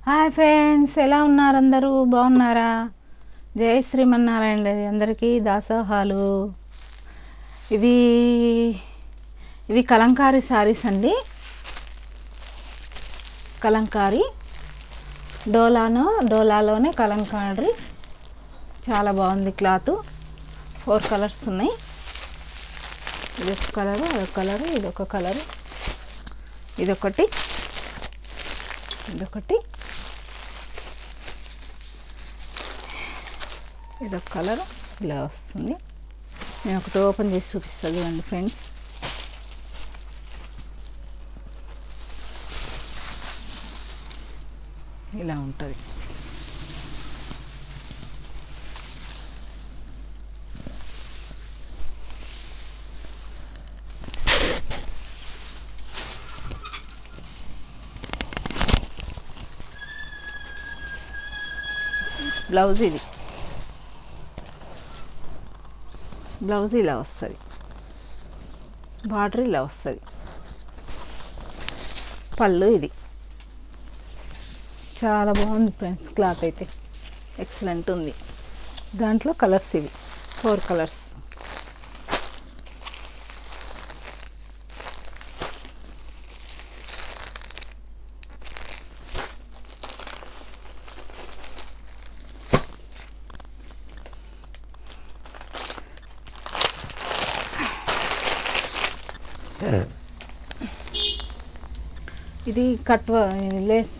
Hi friends, ఎలా ఉన్నారు? అందరూ బాగున్నారా? జై శ్రీమన్నారాయణ అందరికీ దాసోహాలు. ఇవి ఇవి కలంకారీ శారీస్ అండి. కలంకారీ డోలాలోనే కలంకారీ. చాలా బాగుంది క్లాత్. 4 కలర్స్ ఉన్నాయి. ఇదొక కలరు, అదొక కలరు, ఇదొక కలరు, ఇదొకటి, ఇదొకటి, ఇదొక కలర్. ఇలా వస్తుంది. నేను ఒకటి ఓపెన్ చేసి చూపిస్తాను చూడండి ఫ్రెండ్స్. ఇలా ఉంటుంది. బ్లౌజ్ ఇది. బ్లౌజ్ ఇలా వస్తుంది. బార్డర్ ఇలా వస్తుంది. పళ్ళు ఇది. చాలా బాగుంది ఫ్రెండ్స్. క్లాత్ అయితే ఎక్సలెంట్ ఉంది. దాంట్లో కలర్స్ ఇవి 4 కలర్స్. ఇది కట్ లేస్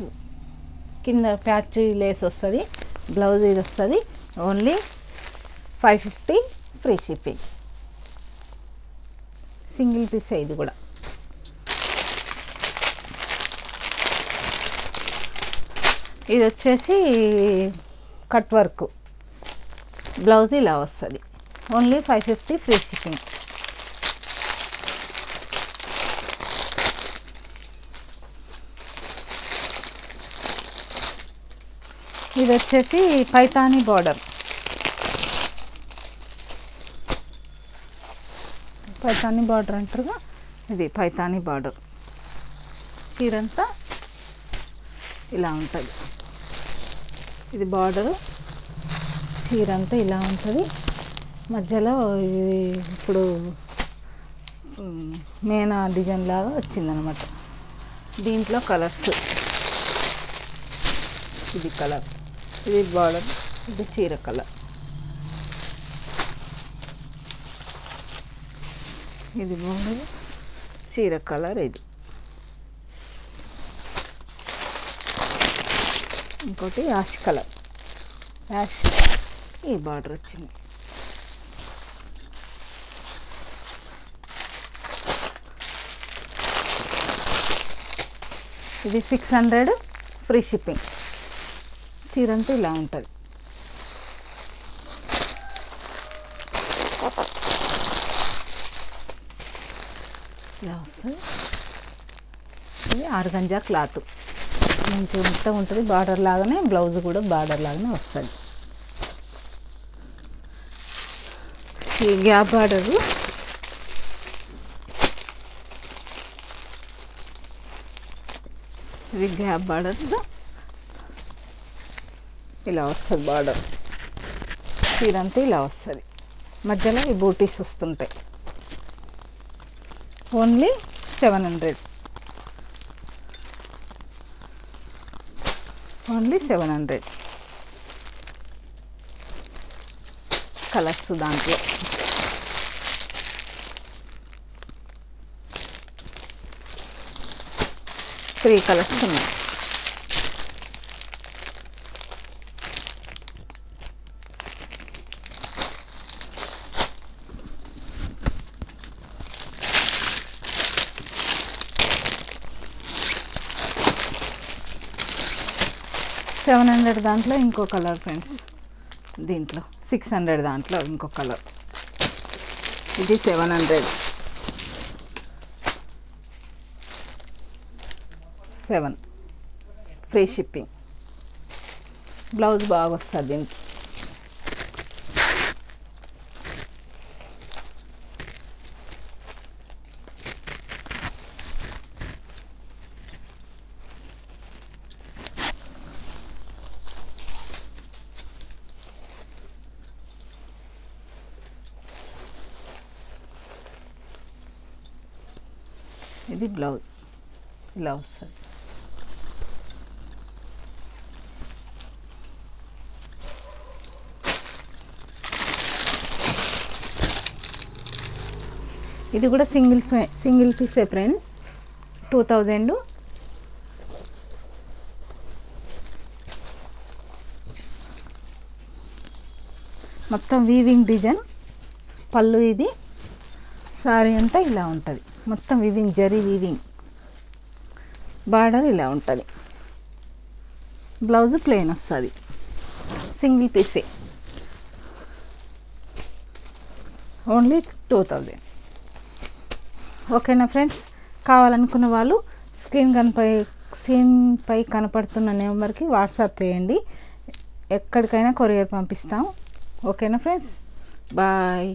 కింద ప్యాచ్ లేస్ వస్తుంది. బ్లౌజ్ ఇది వస్తుంది. Only 550 free shipping. Single piece ఇది కూడా. ఇది వచ్చేసి కట్ వర్క్. బ్లౌజ్ ఇలా వస్తుంది. Only 550 free shipping. ఇది వచ్చేసి పైతానీ బార్డర్. పైతానీ బార్డర్ అంటారుగా, ఇది పైతానీ బార్డర్. చీరంతా ఇలా ఉంటుంది. ఇది బార్డరు. చీరంతా ఇలా ఉంటుంది. మధ్యలో ఇప్పుడు మేనా డిజైన్ లాగా వచ్చిందనమాట. దీంట్లో కలర్స్. ఇది కలర్, ఇది బార్డర్, ఇది చీర కలర్. ఇది బార్డర్, చీర కలర్. ఇది ఇంకోటి యాష్ కలర్. యాష్ ఈ బార్డర్ వచ్చింది. ఇది 600 ఫ్రీ షిప్పింగ్. చీరంతా ఇలా ఉంటుంది. ఇలా వస్తుంది. ఇది ఆర్గంజా క్లాత్. మంచిగా మొత్తం ఉంటుంది. బార్డర్ లాగానే బ్లౌజ్ కూడా బార్డర్ లాగానే వస్తుంది. ఈ గ్యాప్ బార్డరు. ఇవి గ్యాప్ బార్డర్స్. ఇలా వస్తుంది బార్డర్. చీరంతా ఇలా వస్తుంది. మధ్యలో ఈ బూటీస్ వస్తుంటాయి. ఓన్లీ 700. ఓన్లీ 700. కలర్స్ దాంట్లో. త్రీ కలర్స్ ఉన్నాయి. $700 దాంట్లో ఇంకో కలర్ ఫ్రెండ్స్. దీంట్లో 600 దాంట్లో ఇంకో కలర్. ఇది 700. 7 ఫ్రీ షిప్పింగ్. బ్లౌజ్ బాగా వస్తుంది దీనికి. ఇది బ్లౌజ్ ఇలా వస్తుంది. ఇది కూడా సింగిల్ పీసే ఫ్రెండ్, 2000. మొత్తం వీవింగ్ డిజైన్ పళ్ళు. ఇది సారీ అంతా ఇలా ఉంటుంది, మొత్తం వీవింగ్, జరీ వీవింగ్. బార్డర్ ఇలా ఉంటుంది. బ్లౌజ్ ప్లెయిన్ వస్తుంది, సింగిల్ పీసే, ఓన్లీ 2000. ఓకేనా ఫ్రెండ్స్? కావాలనుకున్న వాళ్ళు స్క్రీన్పై కనపడుతున్న నెంబర్కి వాట్సాప్ చేయండి. ఎక్కడికైనా కొరియర్ పంపిస్తాం. ఓకేనా ఫ్రెండ్స్? బాయ్.